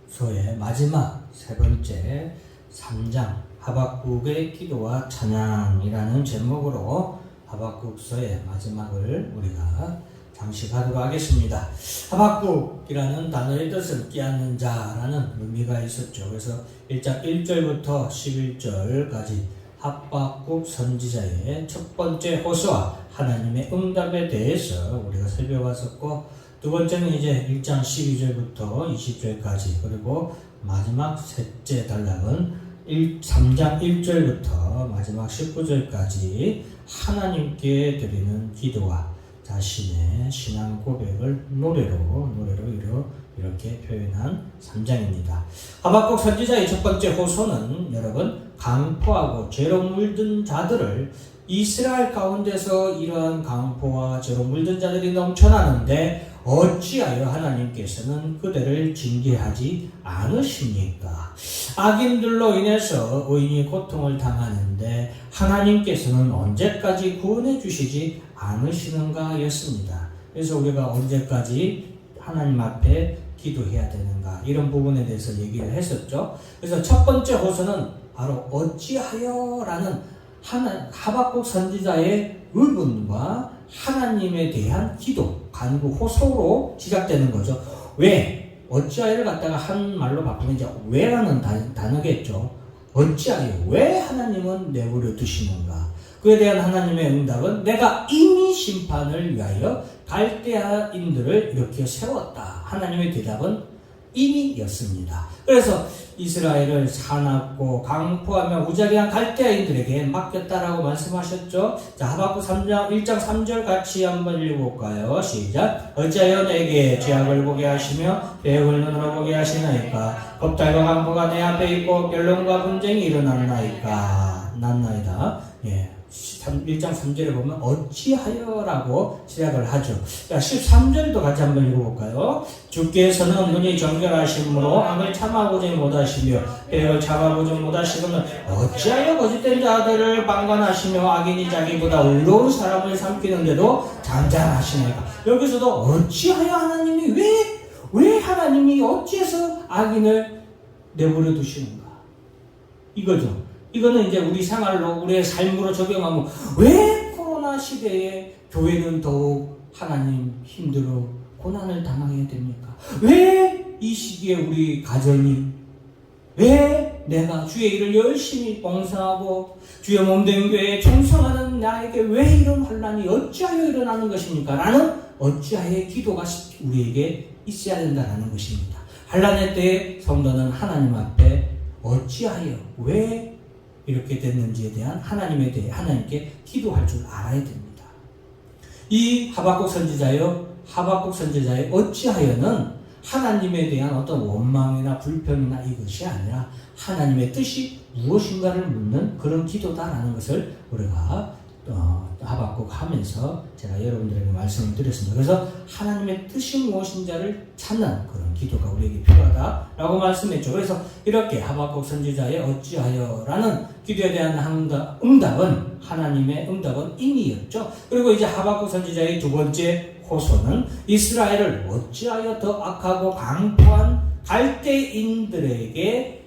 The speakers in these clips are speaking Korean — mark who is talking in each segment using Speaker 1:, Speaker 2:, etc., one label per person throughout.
Speaker 1: 하박국서의 마지막 세 번째 3장 하박국의 기도와 찬양이라는 제목으로 하박국서의 마지막을 우리가 장식하도록 하겠습니다. 하박국이라는 단어의 뜻은 끼얹는 자라는 의미가 있었죠. 그래서 1장 1절부터 11절까지 하박국 선지자의 첫 번째 호소와 하나님의 응답에 대해서 우리가 살펴봤었고, 두 번째는 이제 1장 12절부터 20절까지, 그리고 마지막 셋째 단락은 3장 1절부터 마지막 19절까지 하나님께 드리는 기도와 자신의 신앙 고백을 노래로 이렇게 표현한 3장입니다. 하박국 선지자의 첫 번째 호소는 여러분, 강포하고 죄로 물든 자들을, 이스라엘 가운데서 이러한 강포와 죄로 물든 자들이 넘쳐나는데 어찌하여 하나님께서는 그들을 징계하지 않으십니까? 악인들로 인해서 의인이 고통을 당하는데 하나님께서는 언제까지 구원해 주시지 않으시는가 였습니다. 그래서 우리가 언제까지 하나님 앞에 기도해야 되는가, 이런 부분에 대해서 얘기를 했었죠. 그래서 첫 번째 호소는 바로 어찌하여 라는 하박국 선지자의 의문과 하나님에 대한 기도, 간구, 호소로 시작되는 거죠. 왜? 어찌하여를 갖다가 한 말로 바꾸면 이제 왜라는 단어겠죠. 어찌하여, 왜 하나님은 내버려 두시는가? 그에 대한 하나님의 응답은 내가 이미 심판을 위하여 갈대아인들을 이렇게 세웠다. 하나님의 대답은 이미였습니다. 그래서 이스라엘을 사납고 강포하며 무자비한 갈대아인들에게 맡겼다라고 말씀하셨죠. 자, 하박국 3장 1장 3절 같이 한번 읽어볼까요? 시작. 어찌하여 내게 죄악을 보게 하시며 배역을 눈으로 보게 하시나이까? 겁탈과 강포가 내 앞에 있고 변론과 분쟁이 일어나나이까? 난나이다. 예. 1장 3절에 보면 어찌하여라고 시작을 하죠. 자, 13절도 같이 한번 읽어볼까요? 주께서는 눈이 정결하심으로 악을 참아보지 못하시며 배역을 참아보지 못하시거늘 어찌하여 거짓된 자들을 방관하시며 악인이 자기보다 의로운 사람을 삼키는데도 잠잠하시나이까? 여기서도 어찌하여 하나님이 왜 하나님이 어찌해서 악인을 내버려 두시는가? 이거죠. 이거는 이제 우리 생활로, 우리의 삶으로 적용하면 왜 코로나 시대에 교회는 더욱 하나님 힘들어 고난을 당하게 됩니까? 왜 이 시기에 우리 가정이, 왜 내가 주의 일을 열심히 봉사하고 주의 몸된 교회에 충성하는 나에게 왜 이런 환란이 어찌하여 일어나는 것입니까? 라는 어찌하여 기도가 우리에게 있어야 된다는 것입니다. 환란의 때에 성도는 하나님 앞에 어찌하여, 왜 이렇게 됐는지에 대한 하나님에 대해 하나님께 기도할 줄 알아야 됩니다. 이 하박국 선지자의 어찌하여는 하나님에 대한 어떤 원망이나 불평이나 이것이 아니라 하나님의 뜻이 무엇인가를 묻는 그런 기도다라는 것을 우리가 하박국 하면서 제가 여러분들에게 말씀을 드렸습니다. 그래서 하나님의 뜻이 무엇인지를 찾는 그런 기도가 우리에게 필요하다라고 말씀했죠. 그래서 이렇게 하박국 선지자의 어찌하여라는 기도에 대한 응답은, 하나님의 응답은 임이었죠. 그리고 이제 하박국 선지자의 두 번째 호소는 이스라엘을 어찌하여 더 악하고 강포한 갈대아인들에게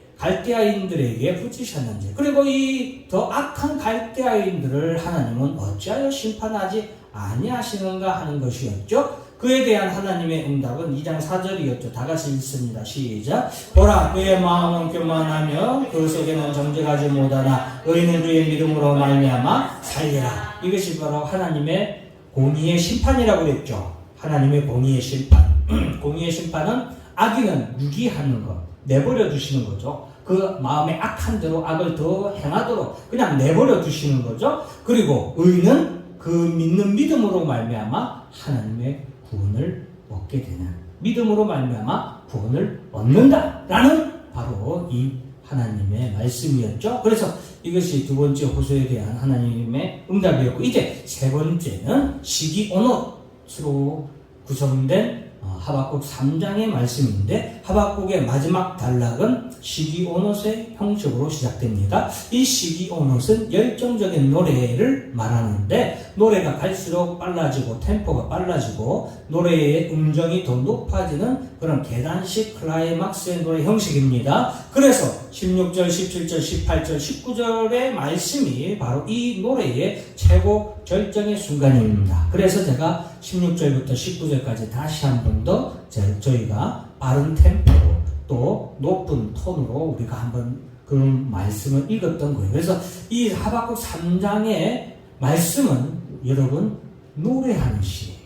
Speaker 1: 붙이셨는지, 그리고 이 더 악한 갈대아인들을 하나님은 어찌하여 심판하지 아니하시는가 하는 것이었죠. 그에 대한 하나님의 응답은 2장 4절이었죠. 다 같이 읽습니다. 시작. 보라, 그의 마음은 교만하며 그 속에는 정직하지 못하나 의인은 그의 믿음으로 말미암아 살리라. 이것이 바로 하나님의 공의의 심판이라고 그랬죠. 하나님의 공의의 심판. 공의의 심판은 악인은 유기하는 것, 내버려 두시는 거죠. 그 마음의 악한 대로 악을 더 행하도록 그냥 내버려 두시는 거죠. 그리고 의인은 그 믿는 믿음으로 말미암아 하나님의 구원을 얻게 되는, 믿음으로 말미암아 구원을 얻는다라는 바로 이 하나님의 말씀이었죠. 그래서 이것이 두 번째 호소에 대한 하나님의 응답이었고, 이제 세 번째는 시기온옷으로 구성된 하박국 3장의 말씀인데 하박국의 마지막 단락은 시기오롯의 형식으로 시작됩니다. 이 시기오롯은 열정적인 노래를 말하는데 노래가 갈수록 빨라지고 템포가 빨라지고 노래의 음정이 더 높아지는 그런 계단식 클라이막스의 노래 형식입니다. 그래서 16절, 17절, 18절, 19절의 말씀이 바로 이 노래의 최고 절정의 순간입니다. 그래서 제가 16절부터 19절까지 다시 한 번 더 저희가 빠른 템포로 또 높은 톤으로 우리가 한번 그런 말씀을 읽었던 거예요. 그래서 이 하박국 3장의 말씀은 여러분 노래하는 시예요.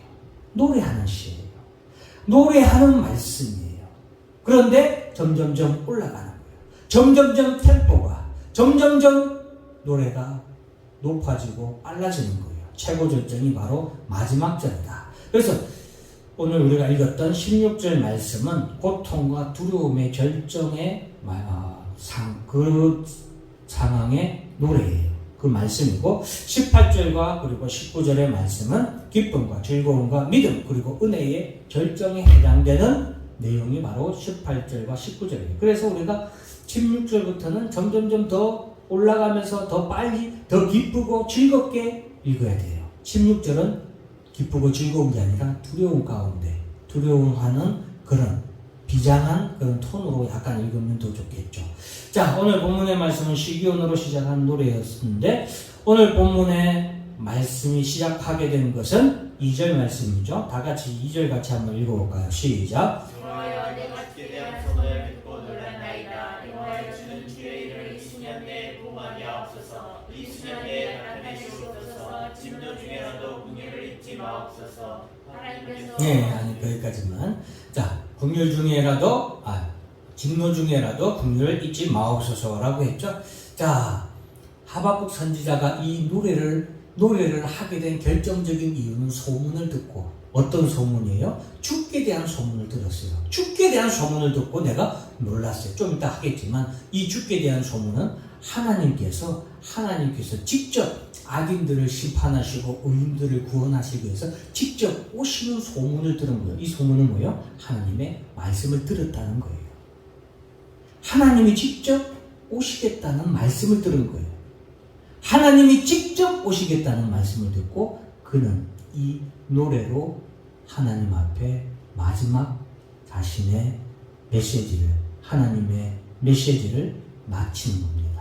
Speaker 1: 노래하는 시예요. 노래하는 말씀이에요. 그런데 점점점 올라가는 거예요. 점점점 템포가 점점점 노래가 높아지고 빨라지는 거예요. 최고 절정이 바로 마지막 절이다. 그래서 오늘 우리가 읽었던 16절 말씀은 고통과 두려움의 절정의 그 상황의 노래예요. 그 말씀이고 18절과 그리고 19절의 말씀은 기쁨과 즐거움과 믿음 그리고 은혜의 절정에 해당되는 내용이 바로 18절과 19절이에요. 그래서 우리가 16절부터는 점점점 더 올라가면서 더 빨리 더 기쁘고 즐겁게 읽어야 돼요. 16절은 기쁘고 즐거운 게 아니라 두려움 가운데 두려움하는 그런 비장한 그런 톤으로 약간 읽으면 더 좋겠죠. 자, 오늘 본문의 말씀은 시기온으로 시작한 노래였는데 오늘 본문의 말씀이 시작하게 된 것은 2절 말씀이죠. 다 같이 2절 같이 한번 읽어볼까요? 시작.
Speaker 2: 여호와여 내가 주에 대한 소문을 듣고 놀랐나이다. 여호와여 주는 주의 일을 20년 내에 보호하옵소서. 20년 내에 나타내시옵소서. 진노 중에라도 궁유를 잊지 마옵소서. 하나님께서
Speaker 1: 네, 아니 거기까지만. 자, 궁율 중에라도 진노 중에라도 궁율을 잊지 마옵소서라고 했죠. 자, 하박국 선지자가 이 노래를 하게 된 결정적인 이유는 소문을 듣고 어떤 소문이에요? 죽게 대한 소문을 들었어요. 죽게 대한 소문을 듣고 내가 놀랐어요. 좀 이따 하겠지만 이 죽게 대한 소문은 하나님께서 직접 악인들을 심판하시고 의인들을 구원하시기 위해서 직접 오시는 소문을 들은 거예요. 이 소문은 뭐예요? 하나님의 말씀을 들었다는 거예요. 하나님이 직접 오시겠다는 말씀을 들은 거예요. 하나님이 직접 오시겠다는 말씀을 듣고 그는 이 노래로 하나님 앞에 마지막 자신의 하나님의 메시지를 마치는 겁니다.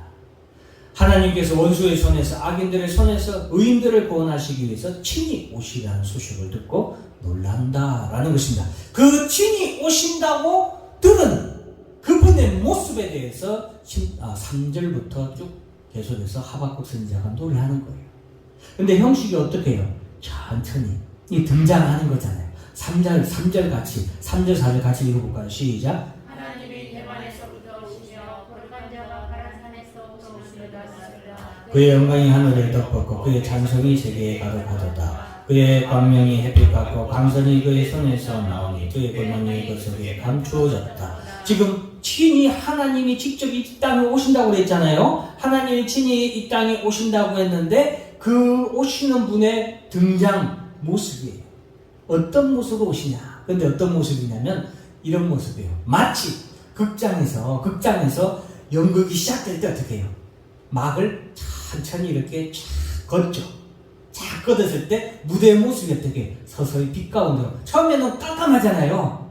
Speaker 1: 하나님께서 원수의 손에서 악인들의 손에서 의인들을 구원하시기 위해서 친히 오시라는 소식을 듣고 놀란다라는 것입니다. 그 친히 오신다고 들은 그분의 모습에 대해서 3절부터 쭉 계속해서 하박국 선지자가 노래하는 거예요. 근데 형식이 어떻게 해요? 천천히 이 등장하는 거잖아요. 3절 같이 3절 4절 같이 읽어볼까요? 시작.
Speaker 2: 하나님이 대만에서부터 오시며 거룩한 자가 바란 산에서부터 오시리다.
Speaker 1: 그의 영광이 하늘을 덮었고 그의 찬송이 세계에 가득하도다. 그의 광명이 햇빛 같고 강선이 그의 손에서 나오니 그의 권능이 그 속에 감추어졌다. 지금 친히 하나님이 직접 이 땅에 오신다고 그랬잖아요. 하나님이 친히 이 땅에 오신다고 했는데 그 오시는 분의 등장 모습이에요. 어떤 모습으로 오시냐? 근데 어떤 모습이냐면 이런 모습이에요. 마치 극장에서 연극이 시작될 때 어떻게 해요? 막을 천천히 이렇게 쫙 걷죠. 쫙 걷었을 때 무대의 모습이 어떻게 서서히 빛 가운데로. 처음에는 깜깜하잖아요.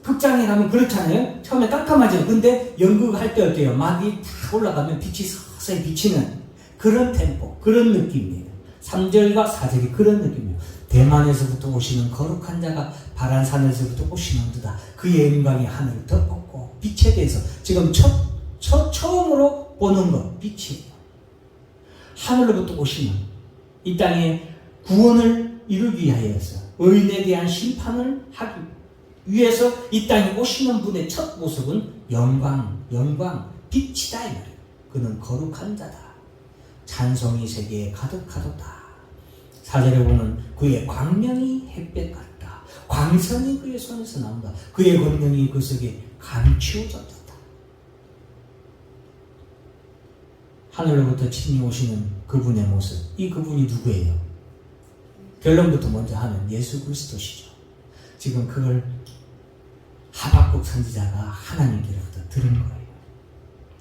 Speaker 1: 극장에 가면 그렇잖아요. 처음에 깜깜하죠. 근데 연극할 때 어때요? 막이 탁 올라가면 빛이 서서히 비치는 그런 템포, 그런 느낌이에요. 3절과 4절이 그런 느낌이에요. 대만에서부터 오시는 거룩한 자가 바란 산에서부터 오시는 듯다. 그의 영광이 하늘을 덮었고 빛에 대해서 지금 처음으로 보는 것, 빛이에요. 하늘로부터 오시는 이 땅에 구원을 이루기 위하여서 의인에 대한 심판을 하기 위해서 이 땅에 오시는 분의 첫 모습은 영광, 빛이다 이 말이에요. 그는 거룩한 자다. 찬송이 세계에 가득하도다. 4절에 보면 그의 광명이 햇볕 같다. 광선이 그의 손에서 나온다. 그의 권능이 그 속에 감추어졌다. 하늘로부터 친히 오시는 그분의 모습. 이 그분이 누구예요? 결론부터 먼저 하면 예수 그리스도시죠. 지금 그걸 하박국 선지자가 하나님께로부터 들은 거예요.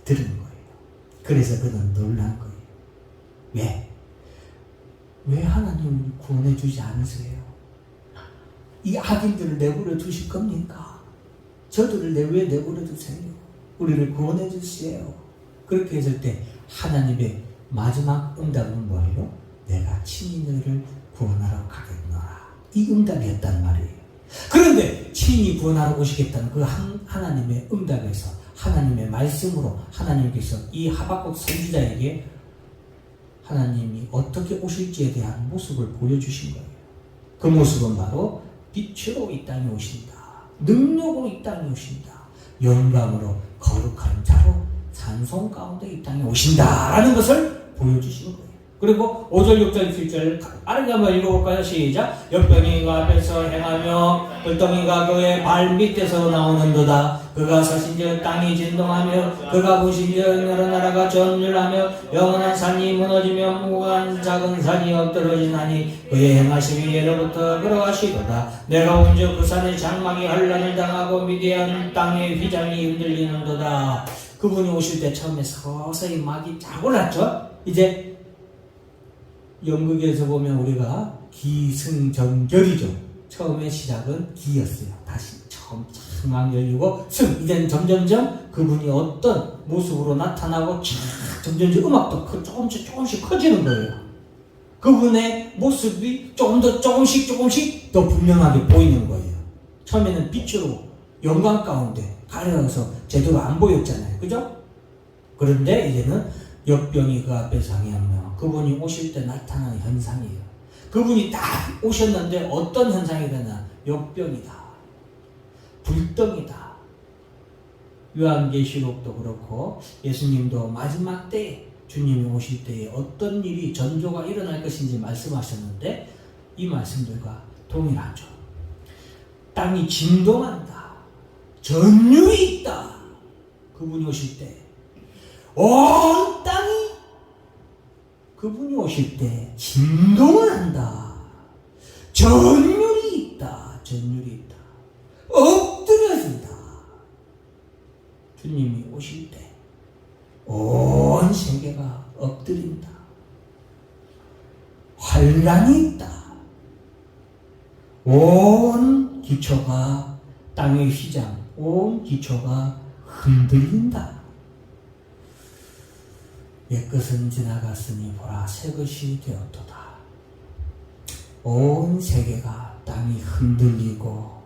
Speaker 1: 들은 거예요. 그래서 그는 놀란 거예요. 왜? 왜 하나님을 구원해 주지 않으세요? 이 악인들을 내버려 두실 겁니까? 저들을 왜 내버려 두세요? 우리를 구원해 주세요. 그렇게 했을 때 하나님의 마지막 응답은 뭐예요? 내가 친히 너희를 구원하러 가겠노라. 이 응답이었단 말이에요. 그런데 친히 구원하러 오시겠다는 그 하나님의 응답에서 하나님의 말씀으로 하나님께서 이 하박국 선지자에게 하나님이 어떻게 오실지에 대한 모습을 보여주신 거예요. 그 모습은 바로 빛으로 이 땅에 오신다. 능력으로 이 땅에 오신다. 영광으로 거룩한 자로 찬송 가운데 이 땅에 오신다라는 것을 보여주시는 거예요. 그리고 5절, 6절, 7절 빠르게 한번 읽어볼까요? 시작. 역병이가 앞에서 행하며 불덩이가 그의 발 밑에서 나오는도다. 그가 서신즉 땅이 진동하며 그가 부신즉 여러 나라가 전율하며 영원한 산이 무너지며 무한 작은 산이 엎드러지나니 그의 행하심이 예로부터 그러하시도다. 내가 온즉 그 산의 장막이 환란을 당하고 미디안 땅의 휘장이 흔들리는도다. 그분이 오실 때 처음에 서서히 막이 쫙 올랐죠. 이제 연극에서 보면 우리가 기승전결이죠. 처음에 시작은 기였어요. 다시 처음 막 열리고 승. 이제는 점점점 그분이 어떤 모습으로 나타나고 점점점 음악도 조금씩 커지는 거예요. 그분의 모습이 조금씩 더 분명하게 보이는 거예요. 처음에는 빛으로 영광 가운데 가려서 제대로 안 보였잖아요. 그죠? 그런데 이제는 역병이 그 앞에서 항해하며 그분이 오실 때 나타나는 현상이에요. 그분이 딱 오셨는데 어떤 현상이 되나? 역병이다. 불덩이다. 요한계시록도 그렇고 예수님도 마지막 때에 주님이 오실 때에 어떤 일이 전조가 일어날 것인지 말씀하셨는데 이 말씀들과 동일하죠. 땅이 진동한다. 전율이 있다. 그분이 오실 때 온 땅이 그분이 오실 때 진동을 한다. 전율이 있다. 엎드려진다. 주님이 오실 때 온 세계가 엎드린다. 환란이 있다. 온 기초가 땅의 휘장, 온 기초가 흔들린다. 옛것은 지나갔으니 보라 새 것이 되었도다. 온 세계가 땅이 흔들리고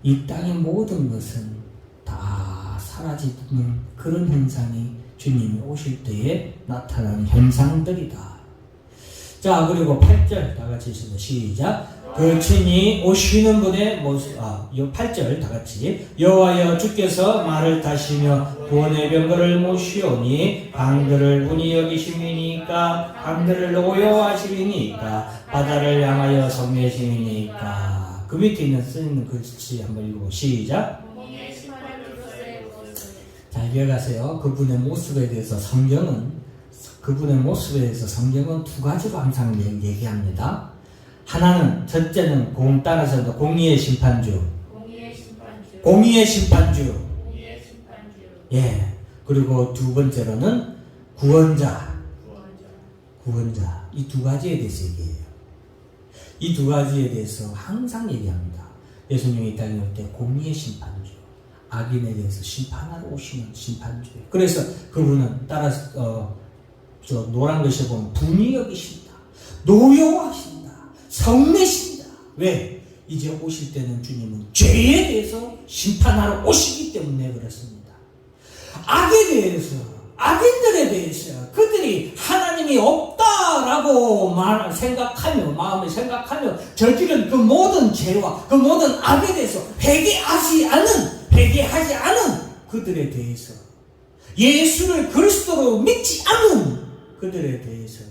Speaker 1: 이 땅의 모든 것은 다 사라지는 그런 현상이 주님이 오실 때에 나타나는 현상들이다. 자, 그리고 8절 다 같이 있습니다. 시작. 그 친히 오시는 분의 모습, 8절 다 같이. 여호와여 주께서 말을 타시며 구원의 병거를 모시오니 강들을 분이 여기심이니까 강들을 노여하심이니까 바다를 향하여 성내심이니까. 그 밑에 있는 쓰는 글씨 한번 읽고 시작. 잘 기억하세요. 그분의 모습에 대해서 성경은 두 가지로 항상 얘기합니다. 하나는 첫째는 따라서 공의의 심판주. 예. 그리고 두 번째로는 구원자. 이 두 가지에 대해서 얘기해요. 이 두 가지에 대해서 항상 얘기합니다. 예수님이 이 땅에 올 때 공의의 심판주, 악인에 대해서 심판하러 오시는 심판주. 그래서 그분은 따라서 저 노란 것에 보면 분이 여기신다, 노여워하신다, 성내신다. 왜? 이제 오실 때는 주님은 죄에 대해서 심판하러 오시기 때문에 그렇습니다. 악에 대해서, 악인들에 대해서 그들이 하나님이 없다라고 마음에 생각하며 저지른 그 모든 죄와 그 모든 악에 대해서 회개하지 않은 그들에 대해서, 예수를 그리스도로 믿지 않은 그들에 대해서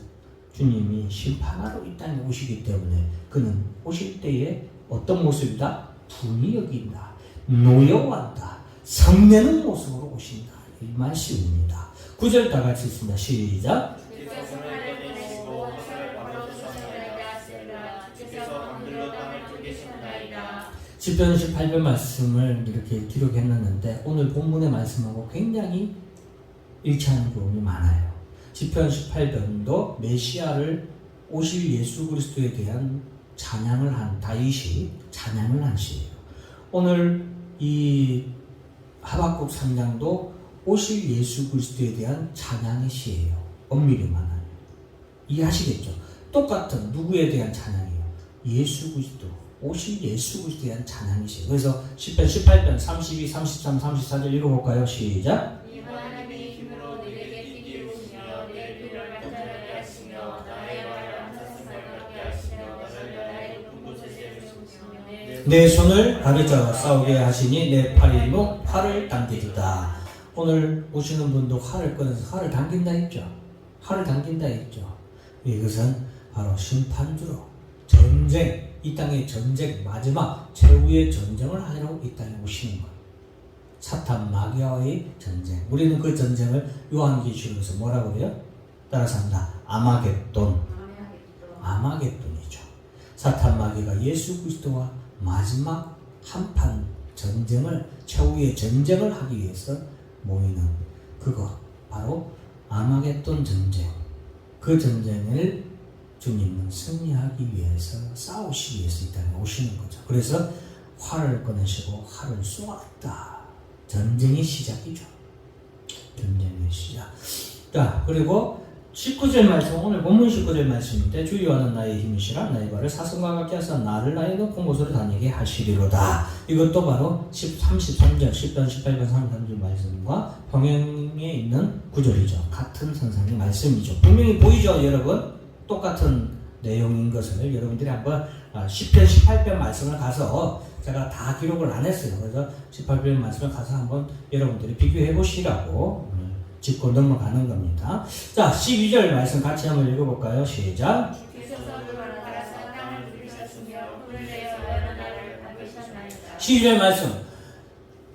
Speaker 1: 주님이 심판하러 이 땅에 오시기 때문에 그는 오실 때에 어떤 모습이다? 분이 여긴다, 노여워한다, 성내는 모습으로 오신다. 이 말씀입니다. 9절 다 같이 있습니다. 시작. 시편 18편 말씀을 이렇게 기록해놨는데 오늘 본문의 말씀하고 굉장히 일치하는 부분이 많아요. 시편 18편도 메시아를 오실 예수 그리스도에 대한 찬양을 한 다윗이 찬양을 한 시예요. 오늘 이 하박국 3장도 오실 예수 그리스도에 대한 찬양의 시예요. 엄밀히 말하면 이해하시겠죠? 똑같은 누구에 대한 찬양이에요? 예수 그리스도, 오실 예수 그리스도에 대한 찬양의 시. 그래서 시편 18편 32, 33, 34절 읽어볼까요? 시작.
Speaker 2: 하나님의 힘으로 내게 뛰게 이루시며 내 길을 나타나게 하시며 나의 말을 항상 생각하게 하시며 나를 나의 높은 곳에 세우시며
Speaker 1: 내 손을 가르쳐 싸우게 하시니 내 팔이 활을 당기리다. 오늘 오시는 분도 활을 꺼내서 활을 당긴다 했죠. 활을 당긴다 했죠. 이것은 바로 심판주로 전쟁, 이 땅의 전쟁, 마지막 최후의 전쟁을 하러 이 땅에 오시는 거예요. 사탄 마귀와의 전쟁. 우리는 그 전쟁을 요한계시록에서 뭐라고 그래요? 따라서 합니다. 아마겟돈. 아마겟돈이죠. 사탄 마귀가 예수 그리스도와 마지막 한판 전쟁을, 최후의 전쟁을 하기 위해서 모이는 그거 바로 아마겟돈 전쟁. 그 전쟁을 주님은 승리하기 위해서, 싸우시기 위해서 이 땅에 오시는 거죠. 그래서 활을 꺼내시고 활을 쏘았다. 전쟁의 시작이죠. 전쟁의 시작. 자, 그리고 19절 말씀, 오늘 본문 19절 말씀인데 주여와는 나의 힘이시라 나의 발을 사슴과 같게 하사 나를 나의 높은 곳으로 다니게 하시리로다. 이것도 바로 33절 10편 18편 33절 말씀과 병행에 있는 구절이죠. 같은 선상의 말씀이죠. 분명히 보이죠, 여러분? 똑같은 내용인 것을 여러분들이 한번 10편 18편 말씀을 가서 제가 다 기록을 안 했어요. 그래서 18편 말씀을 가서 한번 여러분들이 비교해 보시라고 짚고 넘어가는 겁니다. 자, 12절 말씀 같이 한번 읽어볼까요? 시작. 12절 말씀,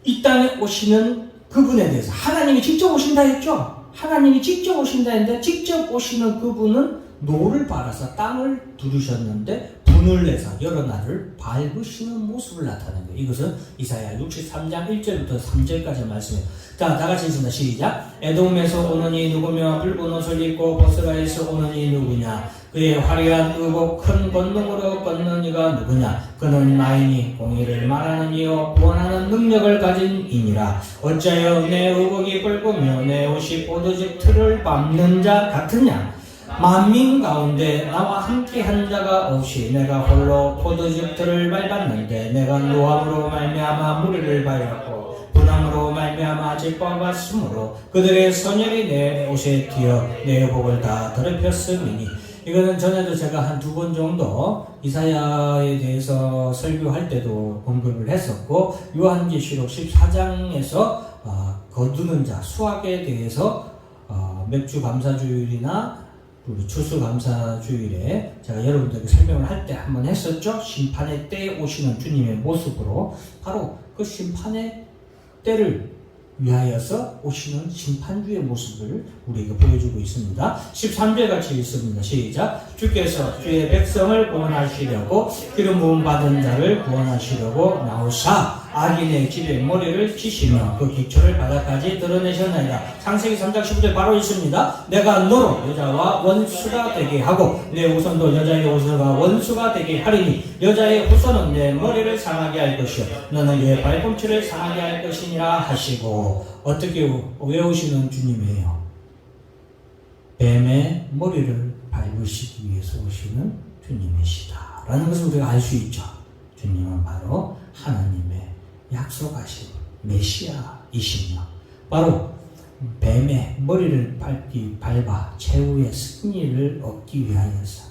Speaker 1: 이 땅에 오시는 그분에 대해서 하나님이 직접 오신다 했죠? 하나님이 직접 오신다 했는데 직접 오시는 그분은 노를 빨아서 땅을 두르셨는데 분을 내서 여러 날을 밟으시는 모습을 나타낸 거예요. 이것은 이사야 63장 1절부터 3절까지 말씀이에요. 자, 다 같이 읽습니다. 시작. 에돔에서 오는 이 누구며 붉은 옷을 입고 보스라에서 오는 이 누구냐? 그의 화려한 의복 큰 권능으로 걷는 이가 누구냐? 그는 나이니 공의를 말하는 이요 구원하는 능력을 가진 이니라. 어찌하여 내 의복이 붉으며 내 옷이 포도즙 틀을 밟는 자 같으냐? 만민 가운데 나와 함께 한 자가 없이 내가 홀로 포도즙 틀을 밟았는데 내가 노함으로 말미암아 무리를 밟았고 분함으로 말미암아 짓밟았으므로 그들의 선열이 내 옷에 튀어 내 복을 다 더럽혔음이니. 이거는 전에도 제가 한 2번 정도 이사야에 대해서 설교할 때도 언급을 했었고 요한계시록 14장에서 거두는 자 수학에 대해서 맥주 감사주일이나 우리 추수감사주일에 제가 여러분들에게 설명을 할 때 한번 했었죠. 심판의 때에 오시는 주님의 모습으로 바로 그 심판의 때를 위하여서 오시는 심판주의 모습을 우리에게 보여주고 있습니다. 13절 같이 읽습니다. 시작. 주께서 주의 백성을 구원하시려고 기름 부음 받은 자를 구원하시려고 나오사 악인의 집에 머리를 치시며 그 기초를 바닥까지 드러내셨나이다. 창세기 3장 15절 바로 있습니다. 내가 너로 여자와 원수가 되게 하고 내 후손도 여자의 후손과 원수가 되게 하리니 여자의 후손은 내 머리를 상하게 할 것이요 너는 그의 발꿈치를 상하게 할 것이니라 하시고. 어떻게 외우시는 주님이에요? 뱀의 머리를 밟으시기 위해서 오시는 주님이시다 라는 것을 우리가 알 수 있죠. 주님은 바로 하나님의 약속하신 메시아이시며 바로 뱀의 머리를 밟아 최후의 승리를 얻기 위하여서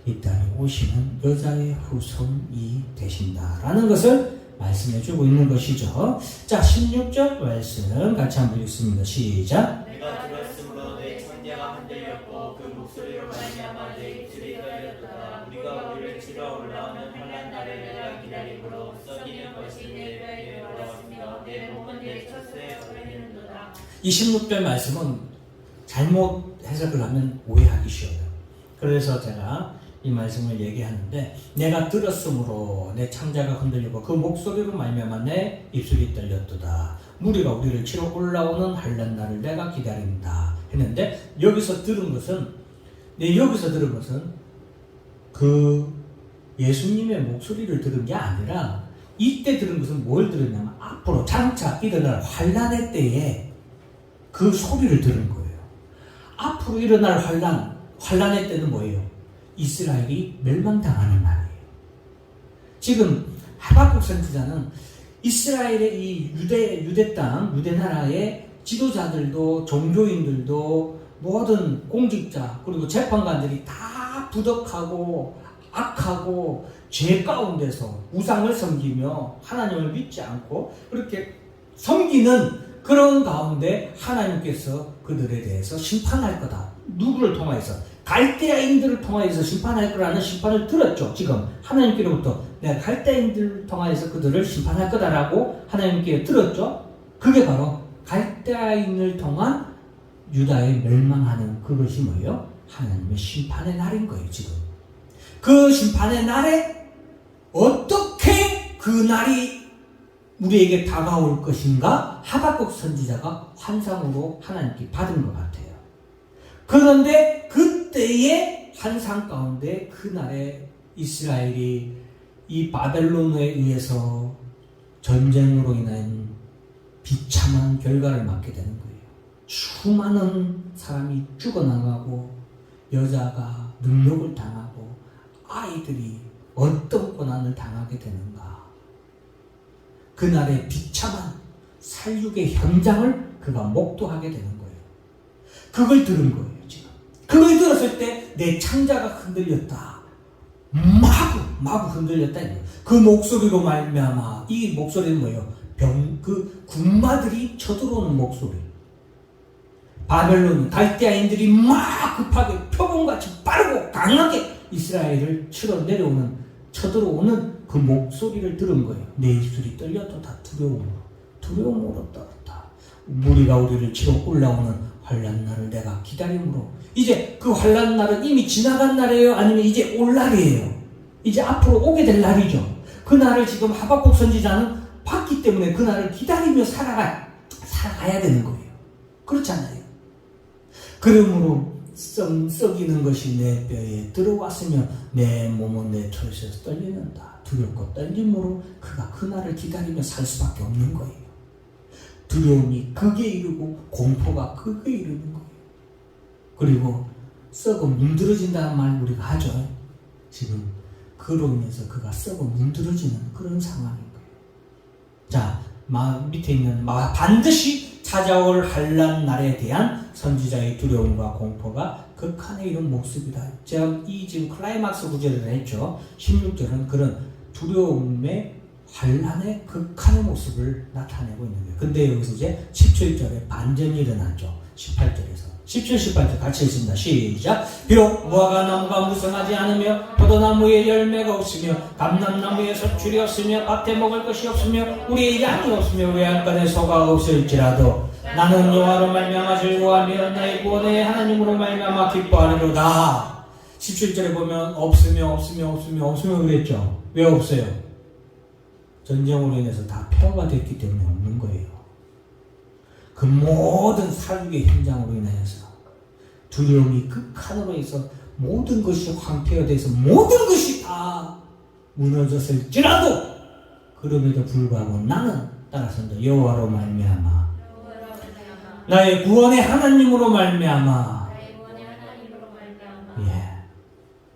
Speaker 1: 이 땅에 오시는 여자의 후손이 되신다라는 것을 말씀해주고 있는 것이죠. 자, 16절 말씀 같이 한번 읽습니다. 시작.
Speaker 2: 내가 들었으므로 내 창자가 흔들렸고 그 목소리로 말미암아 내 입술이 떨렸도다. 우리가 우리를 치러 올라오는 환난 날을 내가 기다림으로 썩이는 것이 내 뼈에 올라왔으며 내 몸은 내 처소에 오르는도다.
Speaker 1: 26절 말씀은 잘못 해석을 하면 오해하기 쉬워요. 그래서 제가 이 말씀을 얘기하는데 내가 들었으므로 내 창자가 흔들리고 그 목소리로 말미암아 내 입술이 떨렸도다. 무리가 우리를 치러 올라오는 한란 날을 내가 기다린다 했는데 여기서 들은 것은 그 예수님의 목소리를 들은 게 아니라 이때 들은 것은 뭘 들었냐면 앞으로 장차 일어날 환란의 때에 그 소리를 들은 거예요. 앞으로 일어날 환란의 때는 뭐예요? 이스라엘이 멸망당하는 날이에요. 지금 하박국 선지자는 이스라엘의 이 유대 땅, 유대 나라의 지도자들도 종교인들도 모든 공직자 그리고 재판관들이 다 부덕하고 악하고 죄 가운데서 우상을 섬기며 하나님을 믿지 않고 그렇게 섬기는 그런 가운데 하나님께서 그들에 대해서 심판할 거다. 누구를 통하여서? 갈대아인들을 통하여서 심판할 거라는 심판을 들었죠. 지금 하나님께로부터 내가 갈대아인들을 통하여서 그들을 심판할 거다라고 하나님께 들었죠. 그게 바로 갈대아인을 통한 유다의 멸망하는 그것이 뭐예요? 하나님의 심판의 날인 거예요. 지금 그 심판의 날에 어떻게 그 날이 우리에게 다가올 것인가? 하박국 선지자가 환상으로 하나님께 받은 것 같아요. 그런데 그때의 환상 가운데 그날에 이스라엘이 이 바벨론에 의해서 전쟁으로 인한 비참한 결과를 맞게 되는 거예요. 수많은 사람이 죽어나가고 여자가 능욕을 당하고 아이들이 어떤 고난을 당하게 되는가. 그날의 비참한 살육의 현장을 그가 목도하게 되는 거예요. 그걸 들은 거예요. 지금 그걸 들었을 때 내 창자가 흔들렸다. 마구 흔들렸다. 그 목소리로 말미암아. 이 목소리는 뭐예요? 그 군마들이 쳐들어오는 목소리. 바벨론 갈대아인들이 막 급하게 표범같이 빠르고 강하게 이스라엘을 쳐들어오는 그 목소리를 들은 거예요. 내 입술이 떨렸도다. 두려움으로 떨었다. 무리가 우리를 치러 올라오는 환란 날을 내가 기다림으로. 이제 그 환란 날은 이미 지나간 날이에요? 아니면 이제 올 날이에요? 이제 앞으로 오게 될 날이죠. 그 날을 지금 하박국 선지자는 봤기 때문에 그 날을 기다리며 살아가야 되는 거예요. 그렇잖아요. 그러므로 썩이는 것이 내 뼈에 들어왔으며 내 몸은 내 털에서 떨리는다. 두렵고 떨림으로 그가 그 날을 기다리며 살 수밖에 없는 거예요. 두려움이 극에 이르고 공포가 극에 이르는 거예요. 그리고 썩어 문드러진다는 말 우리가 하죠. 지금 그로 인해서 그가 썩어 문드러지는 그런 상황인 거예요. 자, 밑에 있는 반드시 찾아올 환난 날에 대한 선지자의 두려움과 공포가 극한에 이른 모습이다. 제가 지금 클라이막스 구절을 했죠. 16절은 그런 두려움의 환난의 극한의 모습을 나타내고 있는 거예요. 근데 여기서 이제 17절에 반전이 일어나죠. 18절에서 17, 18절 같이 읽습니다. 시작. 비록 무화과 나무가 무성하지 않으며 포도나무에 열매가 없으며 감람나무에 서출이 없으며 밭에 먹을 것이 없으며 우리의 양이 없으며 외양간에 소가 없을지라도 나는 여호와로 말미암아 즐거워하며 나의 구원의 하나님으로 말미암아 기뻐하리로다. 17절에 보면 없으며 그랬죠. 왜 없어요? 전쟁으로 인해서 다 폐허가 됐기 때문에 없는 거예요. 그 모든 살육의 현장으로 인해서 두려움이 극한으로 해서 모든 것이 황폐화돼서 모든 것이 다 무너졌을지라도 그럼에도 불구하고 나는 따라서 여호와로 말미암아 나의 구원의 하나님으로 말미암아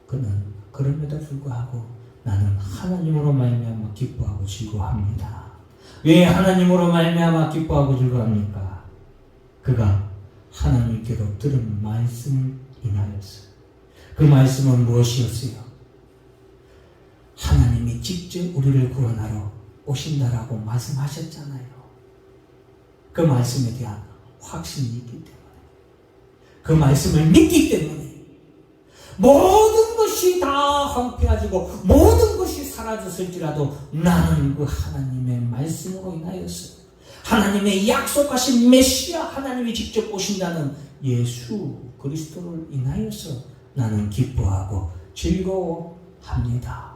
Speaker 1: 그는 그럼에도 불구하고 나는 하나님으로 말미암아 기뻐하고 즐거워합니다. 왜 하나님으로 말미암아 기뻐하고 즐거워합니까? 그가 하나님께로 들은 말씀을 인하였어요. 그 말씀은 무엇이었어요? 하나님이 직접 우리를 구원하러 오신다라고 말씀하셨잖아요. 그 말씀에 대한 확신이 있기 때문에, 그 말씀을 믿기 때문에 모든 것이 다 황폐해지고 모든 것이 사라졌을지라도 나는 그 하나님의 말씀으로 인하여서 하나님의 약속하신 메시아 하나님이 직접 오신다는 예수 그리스도를 인하여서 나는 기뻐하고 즐거워합니다.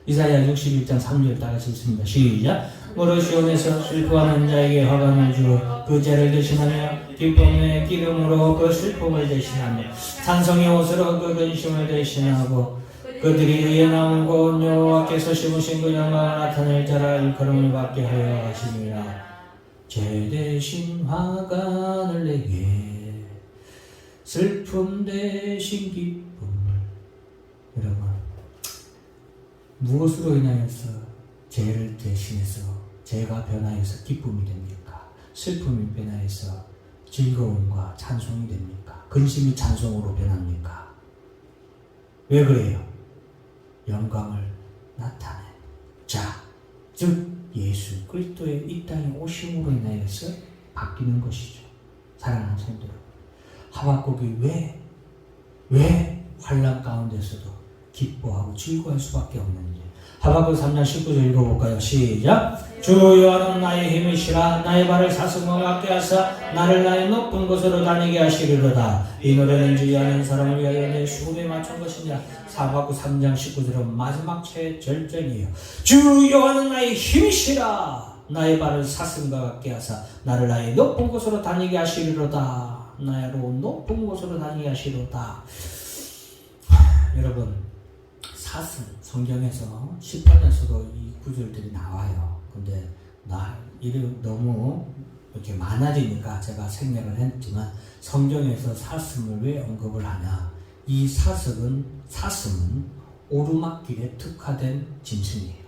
Speaker 1: 이사야 61장 3절 따라서 읽습니다. 시작. 무릇 시온에서 슬퍼하는 자에게 화관을 주어 그 죄를 대신하며 기쁨의 기름으로 그 슬픔을 대신하며 찬송의 옷으로 그 근심을 대신하고 그들이 의에 나온 곳 여호와께서 심으신 그 영광을 나타낼 자라 일컬음을 받게 하여 하시니라. 죄 대신 화관을 내게 슬픔 대신 기쁨을. 여러분, 무엇으로 인하여서 죄를 대신해서 죄가 변하여서 기쁨이 됩니까? 슬픔이 변하여서 즐거움과 찬송이 됩니까? 근심이 찬송으로 변합니까? 왜 그래요? 영광을 나타내 자, 즉 예수 그리스도의 이 땅에 오심으로 인하여서 바뀌는 것이죠. 사랑하는 성도들, 하박국이 왜 환난 가운데서도 기뻐하고 즐거워할 수밖에 없는지 하박국 3장 19절 읽어볼까요? 시작. 주 여호와는 나의 힘이시라 나의 발을 사슴과 같게 하사 나를 나의 높은 곳으로 다니게 하시리로다. 이 노래는 주의 아는 사람을 위하여 내 수고에 맞춘 것이니라. 하박국 3장 19절은 마지막 최절정이에요. 주 여호와는 나의 힘이시라 나의 발을 사슴과 같게 하사 나를 나의 높은 곳으로 다니게 하시리로다. 나로 높은 곳으로 다니게 하시리로다. 여러분, 사슴, 성경에서 10번에서도 이 구절들이 나와요. 근데 일이 너무 이렇게 많아지니까 제가 생략을 했지만 성경에서 사슴을 왜 언급을 하냐? 이 사슴은 오르막길에 특화된 짐승이에요.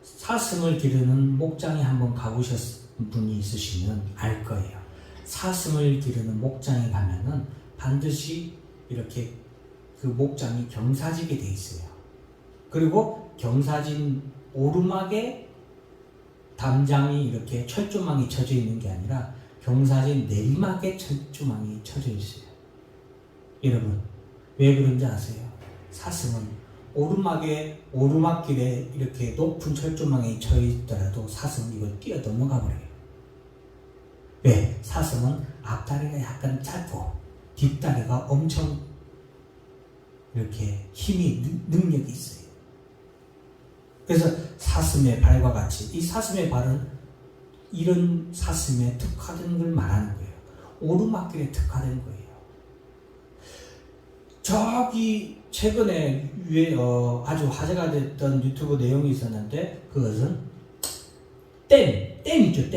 Speaker 1: 사슴을 기르는 목장에 한번 가보셨던 분이 있으시면 알 거예요. 사슴을 기르는 목장에 가면은 반드시 이렇게 그 목장이 경사지게 돼 있어요. 그리고 경사진 오르막에 담장이 이렇게 철조망이 쳐져 있는 게 아니라 경사진 내리막에 철조망이 쳐져 있어요. 여러분, 왜 그런지 아세요? 사슴은 오르막길에 이렇게 높은 철조망이 쳐 있더라도 사슴은 이걸 뛰어 넘어가 버려요. 왜? 사슴은 앞다리가 약간 짧고 뒷다리가 엄청 이렇게 능력이 있어요. 그래서 사슴의 발과 같이 이 사슴의 발은 이런 사슴에 특화된 걸 말하는 거예요. 오르막길에 특화된 거예요. 저기 최근에 아주 화제가 됐던 유튜브 내용이 있었는데 그것은 댐 있죠.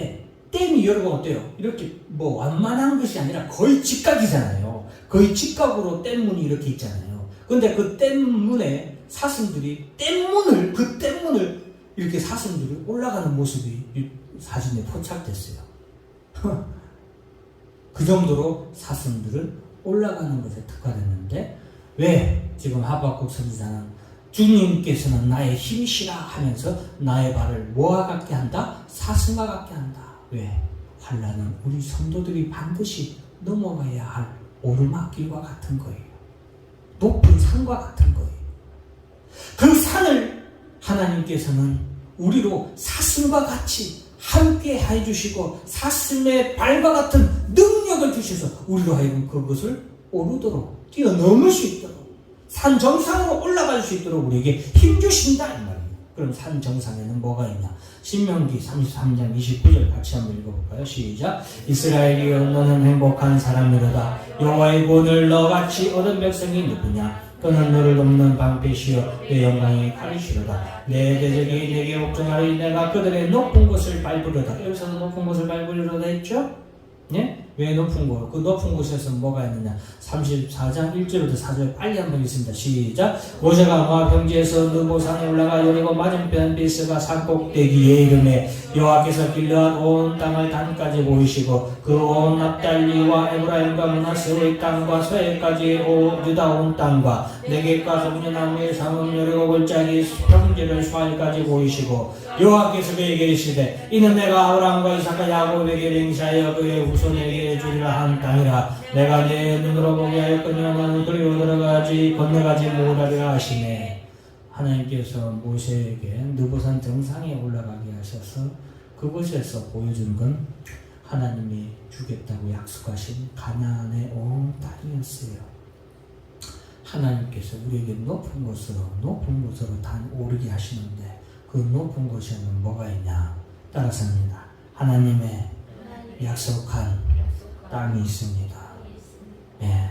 Speaker 1: 댐이 여러분 어때요? 이렇게 뭐 완만한 것이 아니라 거의 직각이잖아요. 거의 직각으로 댐문이 이렇게 있잖아요. 근데 그 댐문에 사슴들이 댐문을 이렇게 사슴들이 올라가는 모습이 사진에 포착됐어요. 그 정도로 사슴들은 올라가는 것에 특화됐는데 왜 지금 하박국 선지자는 주님께서는 나의 힘이시라 하면서 나의 발을 뭐와 같게 한다? 사슴과 같게 한다. 왜? 환난은 우리 성도들이 반드시 넘어가야 할 오르막길과 같은 거예요. 높은 산과 같은 거예요. 그 산을 하나님께서는 우리로 사슴과 같이 함께 해주시고 사슴의 발과 같은 능력을 주셔서 우리로 하여금 그것을 오르도록 뛰어넘을 수 있도록 산 정상으로 올라갈 수 있도록 우리에게 힘주신다 이 말이에요. 그럼 산 정상에는 뭐가 있냐? 신명기 33장 29절 같이 한번 읽어볼까요? 시작. 이스라엘이여 너는 행복한 사람이로다. 여호와의 구원을 너같이 얻은 백성이 누구냐? 그는 너를 돕는 방패시여 내 영광이 칼이시로다. 내 대적이 내게 옥중하리 내가 그들의 높은 곳을 밟으려다. 여기서는 높은 곳을 밟으려다 했죠? 예? 왜 높은 곳? 그 높은 곳에서 뭐가 있느냐? 34장 1절부터 4절 빨리 한번 읽습니다. 시작. 모세가 모압 평지에서 느보산에 올라가 여리고 맞은편 비스가 산꼭대기에 이르매 여호와께서 길르앗 온 땅을 단까지 보이시고 그 온 납달리와 에브라임과 므낫세의 땅과 서해까지 유다 온 땅과 네겝과 소분나무의 삼음 여리고 골짜기 평지를 수알까지 보이시고 여호와께서 그에게 이르시되 이는 내가 아브라함과 이삭과 야곱에게 맹세하여 그의 후손에게 주리라 한 땅이라. 내가 내 눈으로 보게 하였거니와 너는 그리로 들어가지 건너가지 못하리라 하시네. 하나님께서 모세에게 느보산 정상에 올라가게 하셔서 그곳에서 보여준 건 하나님이 주겠다고 약속하신 가나안의 온 땅이었어요. 하나님께서 우리에게 높은 곳으로 단 오르게 하시는데 그 높은 곳에는 뭐가 있냐? 따라서입니다. 하나님의 약속한 땅이 있습니다. 예,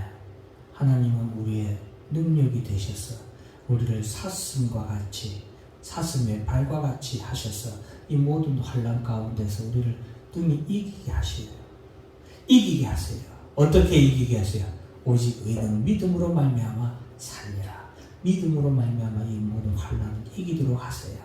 Speaker 1: 하나님은 우리의 능력이 되셔서 우리를 사슴과 같이 사슴의 발과 같이 하셔서 이 모든 환난 가운데서 우리를 등이 이기게 하세요. 이기게 하세요. 어떻게 이기게 하세요? 오직 의는 믿음으로 말미암아 살리라. 믿음으로 말미암아 이 모든 환난을 이기도록 하세요.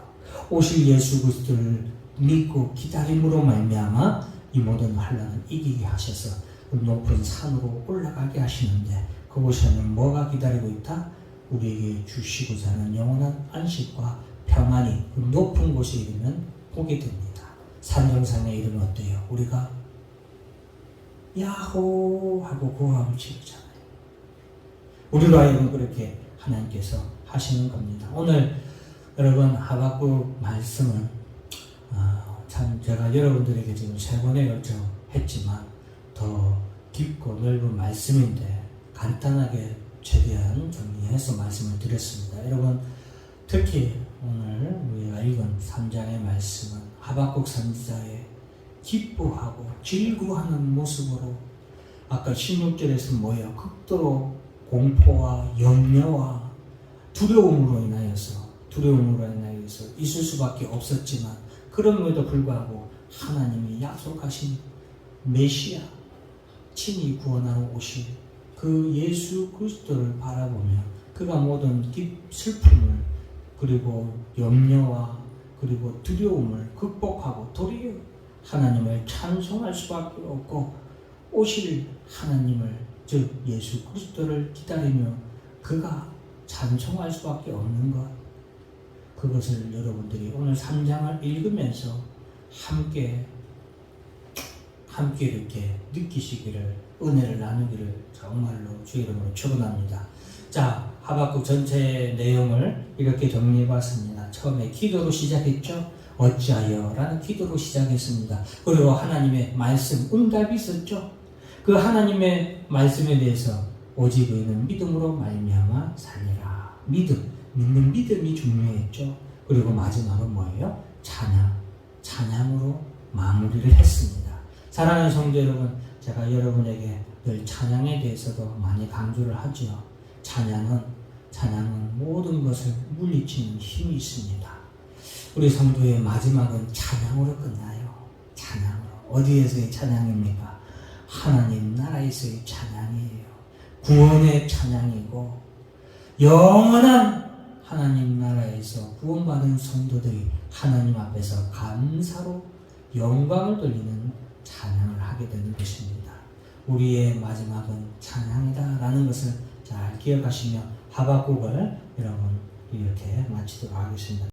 Speaker 1: 오실 예수 그리스도를 믿고 기다림으로 말미암아 이 모든 환난을 이기게 하셔서 그 높은 산으로 올라가게 하시는데 그곳에는 뭐가 기다리고 있다? 우리에게 주시고자 하는 영원한 안식과 평안이 그 높은 곳에 이르면 보게 됩니다. 산 정상에 이르면 어때요? 우리가 야호 하고 구호함을 지르잖아요. 우리로 하여금 그렇게 하나님께서 하시는 겁니다. 오늘 여러분 하박국 말씀은 참 제가 여러분들에게 지금 3번에 걸쳐 했지만 더 깊고 넓은 말씀인데 간단하게 최대한 정리해서 말씀을 드렸습니다. 여러분 특히 오늘 우리가 읽은 3장의 말씀은 하박국 선지자의 기뻐하고 질구하는 모습으로 아까 16절에서 뭐예요? 극도로 공포와 염려와 두려움으로 인하여서 있을 수밖에 없었지만 그럼에도 불구하고 하나님이 약속하신 메시아 친히 구원하러 오실 그 예수 그리스도를 바라보며 그가 모든 슬픔을 그리고 염려와 그리고 두려움을 극복하고 도리어 하나님을 찬송할 수밖에 없고 오실 하나님을 즉 예수 그리스도를 기다리며 그가 찬송할 수밖에 없는 것, 그것을 여러분들이 오늘 3장을 읽으면서 함께 이렇게 느끼시기를, 은혜를 나누기를 정말로 주의 이름으로 축원합니다. 자, 하박국 전체 내용을 이렇게 정리해봤습니다. 처음에 기도로 시작했죠. 어찌하여 라는 기도로 시작했습니다. 그리고 하나님의 말씀 응답이 있었죠. 그 하나님의 말씀에 대해서 오직 의는 믿음으로 말미암아 살리라. 믿는 믿음이 중요했죠. 그리고 마지막은 뭐예요? 찬양으로 마무리를 했습니다. 사랑하는 성도 여러분, 제가 여러분에게 늘 찬양에 대해서도 많이 강조를 하죠. 찬양은 모든 것을 물리치는 힘이 있습니다. 우리 성도의 마지막은 찬양으로 끝나요. 찬양으로. 어디에서의 찬양입니까? 하나님 나라에서의 찬양이에요. 구원의 찬양이고 영원한 하나님 나라에서 구원받은 성도들이 하나님 앞에서 감사로 영광을 돌리는 찬양을 하게 되는 것입니다. 우리의 마지막은 찬양이다 라는 것을 잘 기억하시며 하박국을 여러분 이렇게 마치도록 하겠습니다.